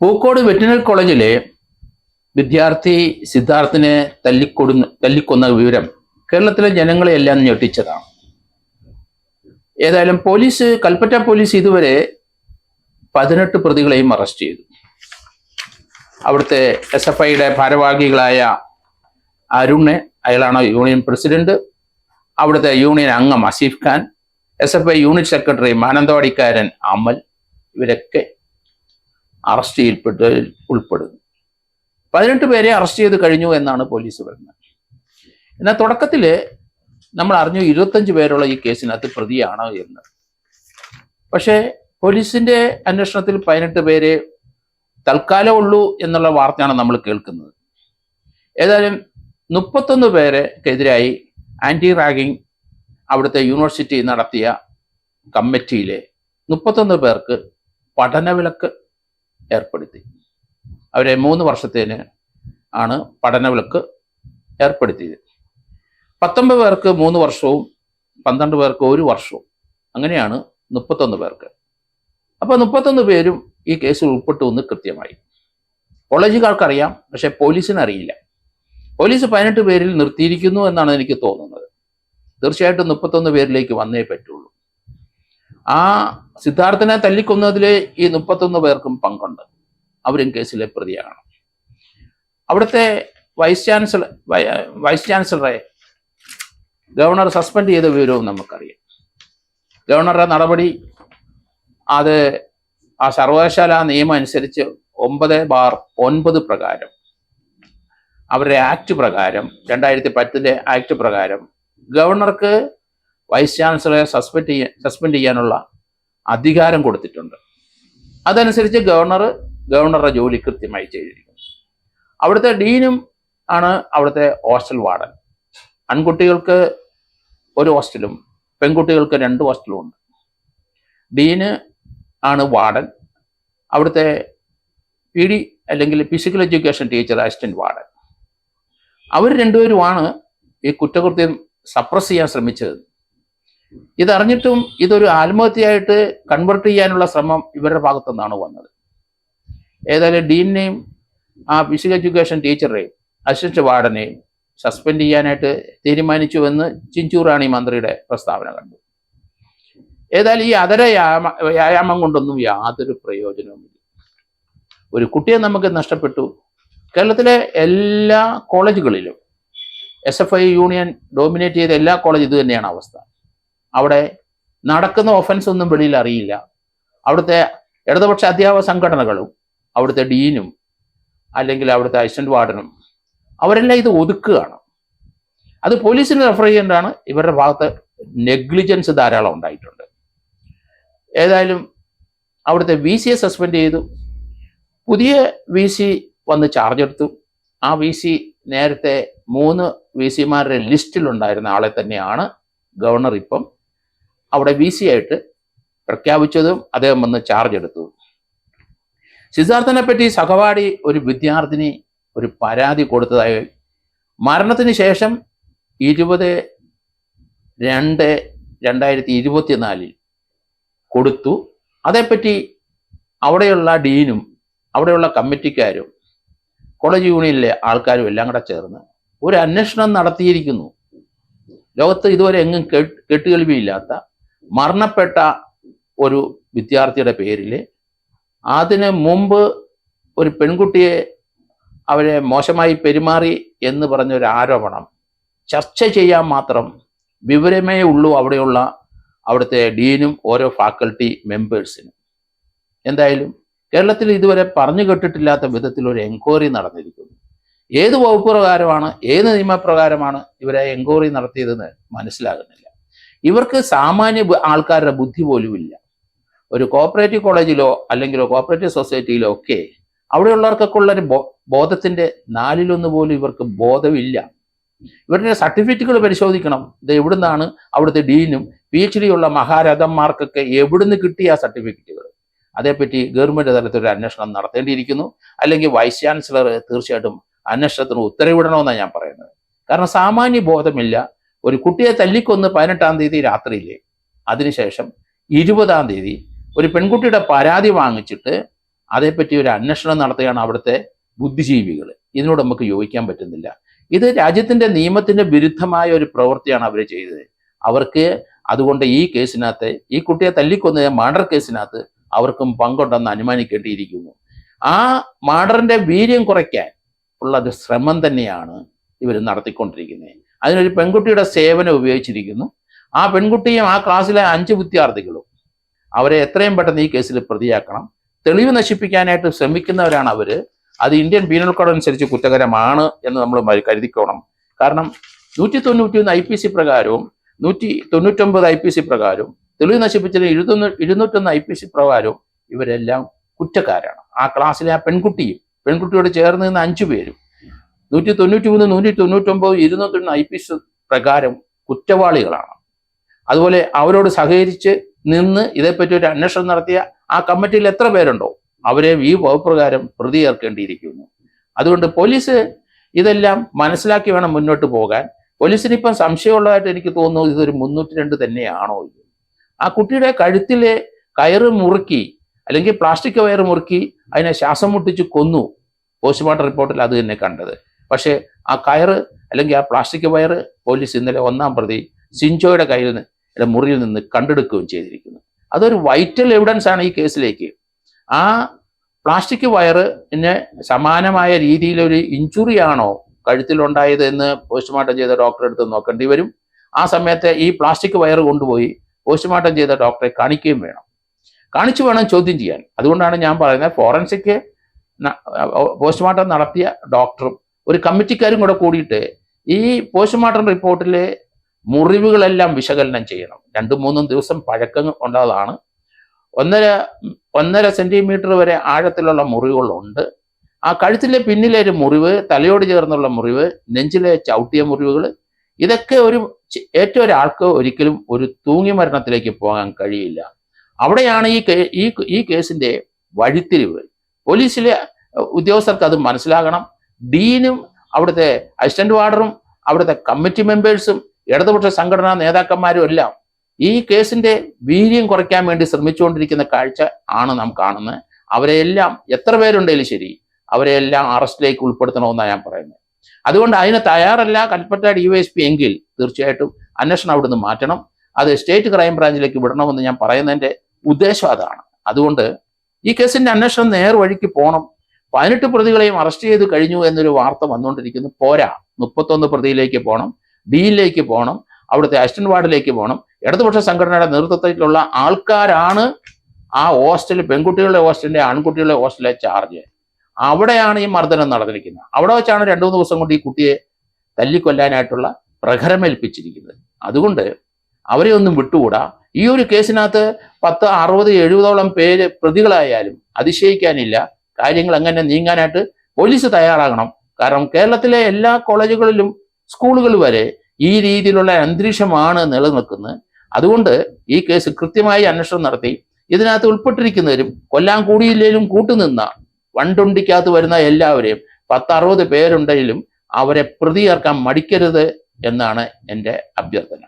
Pookode veterinary കോളേജിലെ വിദ്യാർത്ഥി സിദ്ധാർത്ഥിനെ തല്ലിക്കൊന്ന വിവരം കേരളത്തിലെ ജനങ്ങളെയെല്ലാം ഞെട്ടിച്ചതാണ്. ഏതായാലും കൽപ്പറ്റ പോലീസ് ഇതുവരെ 18 പ്രതികളെയും അറസ്റ്റ് ചെയ്തു. അവിടുത്തെ SFIയുടെ ഭാരവാഹികളായ അരുണ്, അയാളാണ് യൂണിയൻ പ്രസിഡന്റ്, അവിടുത്തെ യൂണിയൻ അംഗം Asif Khan, SFI unit secretary മാനന്തവാടിക്കാരൻ അമൽ, ഇവരൊക്കെ അറസ്റ്റ് ചെയ്യപ്പെട്ടതിൽ ഉൾപ്പെടുന്നു. 18 പേരെ അറസ്റ്റ് ചെയ്ത് കഴിഞ്ഞു എന്നാണ് പോലീസ് പറയുന്നത്. എന്നാൽ തുടക്കത്തിൽ നമ്മൾ അറിഞ്ഞു 25 പേരുള്ള ഈ കേസിനകത്ത് പ്രതിയാണ് എന്ന്. പക്ഷേ പോലീസിന്റെ അന്വേഷണത്തിൽ 18 പേരെ തൽക്കാലം ഉള്ളൂ എന്നുള്ള വാർത്തയാണ് നമ്മൾ കേൾക്കുന്നത്. ഏതായാലും 31 പേരെക്കെതിരായി ആന്റി റാഗിങ് അവിടുത്തെ യൂണിവേഴ്സിറ്റി നടത്തിയ കമ്മിറ്റിയിലെ 31 പേർക്ക് പഠനവിലക്ക് ഏർപ്പെടുത്തി. അവരെ 3 വർഷത്തേന് ആണ് പഠനവിലക്ക് ഏർപ്പെടുത്തിയത്. 19 പേർക്ക് 3 വർഷവും 12 പേർക്ക് 1 വർഷവും, അങ്ങനെയാണ് 31 പേർക്ക്. അപ്പോൾ 31 പേരും ഈ കേസിൽ ഉൾപ്പെട്ടു എന്ന് കൃത്യമായി. കോളേജുകാർക്കറിയാം, പക്ഷെ പോലീസിന് അറിയില്ല. പോലീസ് 18 പേരിൽ നിർത്തിയിരിക്കുന്നു എന്നാണ് എനിക്ക് തോന്നുന്നത്. തീർച്ചയായിട്ടും 31 പേരിലേക്ക് വന്നേ പറ്റുള്ളൂ. ആ സിദ്ധാർത്ഥിനെ തല്ലിക്കൊന്നതിൽ ഈ 31 പേർക്കും പങ്കുണ്ട്. അവരും കേസിലെ പ്രതിയാണ്. അവിടുത്തെ വൈസ് ചാൻസലറെ ഗവർണർ സസ്പെൻഡ് ചെയ്ത വിവരവും നമുക്കറിയാം. ഗവർണറുടെ നടപടി അത് ആ സർവകലാശാല നിയമം അനുസരിച്ച് 9/9 പ്രകാരം, അവരുടെ ആക്ട് പ്രകാരം, 2010 ആക്ട് പ്രകാരം ഗവർണർക്ക് വൈസ് ചാൻസലറെ സസ്പെൻഡ് ചെയ്യാനുള്ള അധികാരം കൊടുത്തിട്ടുണ്ട്. അതനുസരിച്ച് ഗവർണറുടെ ജോലി കൃത്യമായി ചെയ്തിരിക്കുന്നു. അവിടുത്തെ ഡീനും ആണ് അവിടുത്തെ ഹോസ്റ്റൽ വാർഡൻ. ആൺകുട്ടികൾക്ക് 1 ഹോസ്റ്റലും പെൺകുട്ടികൾക്ക് 2 ഹോസ്റ്റലും ഉണ്ട്. ഡീന് ആണ് വാർഡൻ. അവിടുത്തെ PD അല്ലെങ്കിൽ physical education teacher assistant warden. അവർ രണ്ടുപേരുമാണ് ഈ കുറ്റകൃത്യം സപ്രസ് ചെയ്യാൻ ശ്രമിച്ചത്. ഇതറിഞ്ഞിട്ടും ഇതൊരു ആത്മഹത്യയായിട്ട് കൺവെർട്ട് ചെയ്യാനുള്ള ശ്രമം ഇവരുടെ ഭാഗത്തു നിന്നാണ് വന്നത്. ഏതായാലും ഡീനിനെയും ആ ഫിസിക്കൽ എഡ്യൂക്കേഷൻ ടീച്ചറെയും അസിസ്റ്റന്റ് വാർഡനെയും സസ്പെൻഡ് ചെയ്യാനായിട്ട് തീരുമാനിച്ചുവെന്ന് ചിഞ്ചൂറാണി മന്ത്രിയുടെ പ്രസ്താവന കണ്ടു. ഏതായാലും ഈ അതര വ്യായാമം കൊണ്ടൊന്നും യാതൊരു പ്രയോജനവുമില്ല. ഒരു കുട്ടിയെ നമുക്ക് നഷ്ടപ്പെട്ടു. കേരളത്തിലെ എല്ലാ കോളേജുകളിലും SFI യൂണിയൻ ഡോമിനേറ്റ് ചെയ്ത എല്ലാ കോളേജും ഇത് തന്നെയാണ് അവസ്ഥ. അവിടെ നടക്കുന്ന ഒഫൻസ് ഒന്നും വെളിയിൽ അറിയില്ല. അവിടുത്തെ ഇടതുപക്ഷ അധ്യാപക സംഘടനകളും അവിടുത്തെ ഡീനും അല്ലെങ്കിൽ അവിടുത്തെ അസിസ്റ്റന്റ് വാർഡനും അവരെല്ലാം ഇത് ഒതുക്കുകയാണ്. അത് പോലീസിന് റെഫർ ചെയ്യേണ്ടതാണ്. ഇവരുടെ ഭാഗത്ത് നെഗ്ലിജൻസ് ധാരാളം ഉണ്ടായിട്ടുണ്ട്. ഏതായാലും അവിടുത്തെ VCയെ സസ്പെൻഡ് ചെയ്തു. പുതിയ VC വന്ന് ചാർജ് എടുത്തു. ആ VC നേരത്തെ 3 VCമാരുടെ ലിസ്റ്റിലുണ്ടായിരുന്ന ആളെ തന്നെയാണ് ഗവർണർ ഇപ്പം അവിടെ VC ആയിട്ട് പ്രഖ്യാപിച്ചതും അദ്ദേഹം വന്ന് ചാർജ് എടുത്തു. സിദ്ധാർത്ഥനെ പറ്റി സഹപാഠി ഒരു വിദ്യാർത്ഥിനി ഒരു പരാതി കൊടുത്തതായി മരണത്തിന് ശേഷം 20/2/2024 കൊടുത്തു. അതേപ്പറ്റി അവിടെയുള്ള ഡീനും അവിടെയുള്ള കമ്മിറ്റിക്കാരും കോളേജ് യൂണിയനിലെ ആൾക്കാരും എല്ലാം കൂടെ ചേർന്ന് ഒരു അന്വേഷണം നടത്തിയിരിക്കുന്നു. ലോകത്ത് ഇതുവരെ എങ്ങും കേട്ടുകേൾവിയില്ലാത്ത മരണപ്പെട്ട ഒരു വിദ്യാർത്ഥിയുടെ പേരിൽ അതിന് മുമ്പ് ഒരു പെൺകുട്ടിയെ അവരെ മോശമായി പെരുമാറി എന്ന് പറഞ്ഞൊരു ആരോപണം ചർച്ച ചെയ്യാൻ മാത്രം വിവരമേ ഉള്ളൂ അവിടുത്തെ ഡീനും ഓരോ ഫാക്കൽറ്റി മെമ്പേഴ്സിനും. എന്തായാലും കേരളത്തിൽ ഇതുവരെ പറഞ്ഞു കേട്ടിട്ടില്ലാത്ത വിധത്തിൽ ഒരു എൻക്വയറി നടന്നിരിക്കുന്നു. ഏത് വകുപ്പ് പ്രകാരമാണ്, ഏത് നിയമപ്രകാരമാണ് ഇവരെ എൻക്വയറി നടത്തിയതെന്ന് മനസ്സിലാകുന്നില്ല. ഇവർക്ക് സാമാന്യ ആൾക്കാരുടെ ബുദ്ധി പോലും ഇല്ല. ഒരു കോപ്പറേറ്റീവ് കോളേജിലോ അല്ലെങ്കിൽ കോപ്പറേറ്റീവ് സൊസൈറ്റിയിലോ ഒക്കെ അവിടെയുള്ളവർക്കൊക്കെ ഉള്ളൊരു ബോധത്തിന്റെ 4/1 പോലും ഇവർക്ക് ബോധമില്ല. ഇവരുടെ സർട്ടിഫിക്കറ്റുകൾ പരിശോധിക്കണം. ഇത് എവിടുന്നാണ് അവിടുത്തെ ഡീനും PhD ഉള്ള മഹാരഥന്മാർക്കൊക്കെ എവിടുന്ന് കിട്ടിയ സർട്ടിഫിക്കറ്റുകൾ? അതേപ്പറ്റി ഗവൺമെന്റ് തലത്തിൽ ഒരു അന്വേഷണം നടത്തേണ്ടിയിരിക്കുന്നു. അല്ലെങ്കിൽ വൈസ് ചാൻസലർ തീർച്ചയായിട്ടും അന്വേഷണത്തിന് ഉത്തരവിടണമെന്നാണ് ഞാൻ പറയുന്നത്. കാരണം സാമാന്യ ബോധമില്ല. ഒരു കുട്ടിയെ തല്ലിക്കൊന്ന് 18-ാം തീയതി രാത്രിയിലെ, അതിനുശേഷം 20-ാം തീയതി ഒരു പെൺകുട്ടിയുടെ പരാതി വാങ്ങിച്ചിട്ട് അതേപ്പറ്റി ഒരു അന്വേഷണം നടത്തുകയാണ് അവിടുത്തെ ബുദ്ധിജീവികൾ. ഇതിനോട് നമുക്ക് യോജിക്കാൻ പറ്റുന്നില്ല. ഇത് രാജ്യത്തിന്റെ നിയമത്തിന്റെ വിരുദ്ധമായ ഒരു പ്രവൃത്തിയാണ് അവർ ചെയ്തത്. അവർക്ക് അതുകൊണ്ട് ഈ കേസിനകത്ത്, ഈ കുട്ടിയെ തല്ലിക്കൊന്ന മർഡർ കേസിനകത്ത് അവർക്കും പങ്കുണ്ടെന്ന് അനുമാനിക്കേണ്ടിയിരിക്കുന്നു. ആ മർഡറിന്റെ വീര്യം കുറയ്ക്കാൻ ഉള്ള ഒരു ശ്രമം തന്നെയാണ് ഇവർ നടത്തിക്കൊണ്ടിരിക്കുന്നത്. അതിനൊരു പെൺകുട്ടിയുടെ സേവനം ഉപയോഗിച്ചിരിക്കുന്നു. ആ പെൺകുട്ടിയും ആ ക്ലാസ്സിലെ 5 വിദ്യാർത്ഥികളും അവരെ എത്രയും പെട്ടെന്ന് ഈ കേസിൽ പ്രതിയാക്കണം. തെളിവ് നശിപ്പിക്കാനായിട്ട് ശ്രമിക്കുന്നവരാണ് അവർ. അത് ഇന്ത്യൻ പീനൽ കോഡ് അനുസരിച്ച് കുറ്റകരമാണ് എന്ന് നമ്മൾ കരുതിക്കോണം. കാരണം 191 IPC പ്രകാരവും 199 IPC പ്രകാരവും തെളിവ് നശിപ്പിച്ചതിന് 201 IPC പ്രകാരവും ഇവരെല്ലാം കുറ്റക്കാരാണ്. ആ ക്ലാസ്സിലെ ആ പെൺകുട്ടിയോട് ചേർന്ന് നിന്ന് 5 പേരും 193, 199, 201 IPC പ്രകാരം കുറ്റവാളികളാണ്. അതുപോലെ അവരോട് സഹകരിച്ച് നിന്ന് ഇതേപ്പറ്റി ഒരു അന്വേഷണം നടത്തിയ ആ കമ്മിറ്റിയിൽ എത്ര പേരുണ്ടോ അവരെ ഈ വകുപ്പ് പ്രകാരം പ്രതി ചേർക്കേണ്ടിയിരിക്കുന്നു. അതുകൊണ്ട് പോലീസ് ഇതെല്ലാം മനസ്സിലാക്കി വേണം മുന്നോട്ട് പോകാൻ. പോലീസിന് ഇപ്പം സംശയമുള്ളതായിട്ട് എനിക്ക് തോന്നുന്നു ഇതൊരു 302 തന്നെയാണോ. ആ കുട്ടിയുടെ കഴുത്തിലെ കയറ് മുറുക്കി, അല്ലെങ്കിൽ പ്ലാസ്റ്റിക് വയർ മുറുക്കി അതിനെ ശ്വാസം മുട്ടിച്ച് കൊന്നു. പോസ്റ്റ്മോർട്ടം റിപ്പോർട്ടിൽ അത് തന്നെ കണ്ടത്. പക്ഷേ ആ കയറ് അല്ലെങ്കിൽ ആ പ്ലാസ്റ്റിക് വയർ പോലീസ് ഇന്നലെ 1-ാം പ്രതി സിൻജോയുടെ കയ്യിൽ നിന്ന് മുറിയിൽ നിന്ന് കണ്ടെടുക്കുകയും ചെയ്തിരിക്കുന്നു. അതൊരു വൈറ്റൽ എവിഡൻസ് ആണ് ഈ കേസിലേക്ക്. ആ പ്ലാസ്റ്റിക് വയറിന് സമാനമായ രീതിയിലൊരു ഇഞ്ചുറി ആണോ കഴുത്തിലുണ്ടായത് എന്ന് പോസ്റ്റ്മോർട്ടം ചെയ്ത ഡോക്ടറെ അടുത്ത് നോക്കേണ്ടി വരും. ആ സമയത്ത് ഈ പ്ലാസ്റ്റിക് വയർ കൊണ്ടുപോയി പോസ്റ്റ്മോർട്ടം ചെയ്ത ഡോക്ടറെ കാണിക്കുകയും വേണം. കാണിച്ചു വേണം ചോദ്യം ചെയ്യാൻ. അതുകൊണ്ടാണ് ഞാൻ പറയുന്നത് ഫോറൻസിക് പോസ്റ്റ്മോർട്ടം നടത്തിയ ഡോക്ടറും ഒരു കമ്മിറ്റിക്കാരും കൂടെ കൂടിയിട്ട് ഈ പോസ്റ്റ്മോർട്ടം റിപ്പോർട്ടിലെ മുറിവുകളെല്ലാം വിശകലനം ചെയ്യണം. 2-3 ദിവസം പഴക്കം ഉള്ളതാണ്. 1.5 സെന്റിമീറ്റർ വരെ ആഴത്തിലുള്ള മുറിവുകളുണ്ട്. ആ കഴുത്തിലെ പിന്നിലെ ഒരു മുറിവ്, തലയോട് ചേർന്നുള്ള മുറിവ്, നെഞ്ചിലെ ചവിട്ടിയ മുറിവുകൾ, ഇതൊക്കെ ഏറ്റവും ഒരാൾക്ക് ഒരിക്കലും ഒരു തൂങ്ങി മരണത്തിലേക്ക് പോകാൻ കഴിയില്ല. അവിടെയാണ് ഈ കേസിന്റെ വഴിത്തിരിവ്. പോലീസിലെ ഉദ്യോഗസ്ഥർക്ക് അത് മനസ്സിലാകണം. ഡീനും അവിടുത്തെ അസിസ്റ്റന്റ് വാർഡറും അവിടുത്തെ കമ്മിറ്റി മെമ്പേഴ്സും ഇടതുപക്ഷ സംഘടനാ നേതാക്കന്മാരും എല്ലാം ഈ കേസിന്റെ വീര്യം കുറയ്ക്കാൻ വേണ്ടി ശ്രമിച്ചുകൊണ്ടിരിക്കുന്ന കാഴ്ച ആണ് നാം കാണുന്നത്. അവരെല്ലാം എത്ര പേരുണ്ടെങ്കിലും ശരി അവരെല്ലാം അറസ്റ്റിലേക്ക് ഉൾപ്പെടുത്തണമെന്നാണ് ഞാൻ പറയുന്നത്. അതുകൊണ്ട് അതിന് തയ്യാറല്ല കൽപ്പറ്റ DYSP എങ്കിൽ തീർച്ചയായിട്ടും അന്വേഷണം അവിടുന്ന് മാറ്റണം. അത് സ്റ്റേറ്റ് ക്രൈം ബ്രാഞ്ചിലേക്ക് വിടണമെന്ന് ഞാൻ പറയുന്നതിന്റെ ഉദ്ദേശം അതാണ്. അതുകൊണ്ട് ഈ കേസിന്റെ അന്വേഷണം നേർവഴിക്ക് പോകണം. 18 പ്രതികളെയും അറസ്റ്റ് ചെയ്ത് കഴിഞ്ഞു എന്നൊരു വാർത്ത വന്നുകൊണ്ടിരിക്കുന്നു. പോരാ, 31 പ്രതിയിലേക്ക് പോകണം, ഡിയിലേക്ക് പോകണം, അവിടുത്തെ അസിസ്റ്റന്റ് വാർഡിലേക്ക് പോകണം. ഇടതുപക്ഷ സംഘടനയുടെ നേതൃത്വത്തിലുള്ള ആൾക്കാരാണ് ആ ഹോസ്റ്റലിൽ, പെൺകുട്ടികളുടെ ഹോസ്റ്റലിന്റെ ആൺകുട്ടികളുടെ ഹോസ്റ്റലിലെ ചാർജ്. അവിടെയാണ് ഈ മർദ്ദനം നടന്നിരിക്കുന്നത്. അവിടെ വെച്ചാണ് 2-3 ദിവസം കൊണ്ട് ഈ കുട്ടിയെ തല്ലിക്കൊല്ലാനായിട്ടുള്ള പ്രഹരമേൽപ്പിച്ചിരിക്കുന്നത്. അതുകൊണ്ട് അവരെ ഒന്നും വിട്ടുകൂടാ. ഈ ഒരു കേസിനകത്ത് 10, 60, 70ഓളം പേര് പ്രതികളായാലും അതിശയിക്കാനില്ല. കാര്യങ്ങൾ അങ്ങനെ നീങ്ങാനായിട്ട് പോലീസ് തയ്യാറാകണം. കാരണം കേരളത്തിലെ എല്ലാ കോളേജുകളിലും സ്കൂളുകൾ വരെ ഈ രീതിയിലുള്ള അന്തരീക്ഷമാണ് നിലനിൽക്കുന്നത്. അതുകൊണ്ട് ഈ കേസ് കൃത്യമായി അന്വേഷണം നടത്തി ഇതിനകത്ത് ഉൾപ്പെട്ടിരിക്കുന്നവരും കൊല്ലാൻ കൂടിയില്ലെങ്കിലും കൂട്ടുനിന്ന വണ്ടുണ്ടിക്കകത്ത് വരുന്ന എല്ലാവരെയും 10-60 പേരുണ്ടെങ്കിലും അവരെ പ്രതി ചേർക്കാൻ മടിക്കരുത് എന്നാണ് എൻ്റെ അഭ്യർത്ഥന.